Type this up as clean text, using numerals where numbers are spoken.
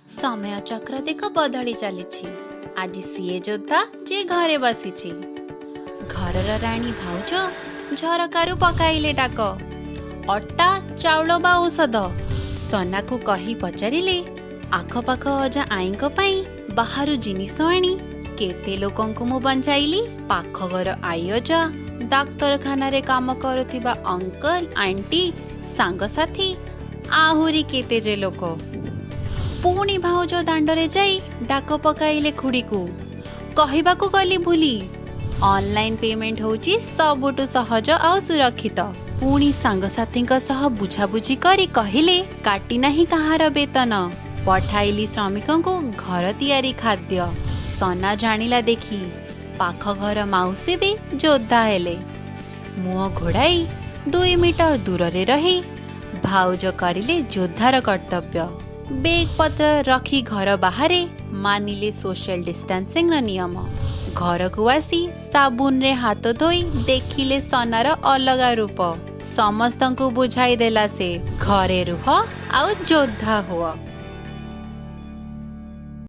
समय चक्र देख बदली चली। आज सीए जोद्धा जे घरे बसी। घरर राणी भाउज झरकारु पकाइले डाक अटा चाउल बा औषध। सना को कही पचारिले आखपाख अजा आईଙ୍କ ପାଇଁ बाहरु जिनिस आनी केते लोकंकु मु बंचाइली। पाख घर आई अजा डाक्तरखाना रे काम करुथिबा अंकल आंटी सांगसाथी आहुरी केते जे लोक। पुणी भाउज दांडरे जाई डाक पकाइले खुड़ी को कहिबाकू गली भूली ऑनलाइन पेमेंट होची सबुटु सहज आ सुरक्षित। पुणी सांगसाथी सह बुझाबुझी करी कहिले काटी नाही कहार वेतन पठाइली श्रमिकों को घर तियारी खाद्य। सना जानिला देखी पाख घर माउसी भी जोद्धा हेले। मुह घोड़ाई 2 मीटर दूर रे रही भाउज करिले जोद्धार कर्तव्य। बेग पत्र रखी घर बाहरे मानिले सोशल डिस्टेंसिंग नियम। घर को आसी साबुन रे हाथ धोई देखिले सनार अलगा रूप। समस्तंकु बुझाई देला से घरे रुह आउ जोद्धा हुआ।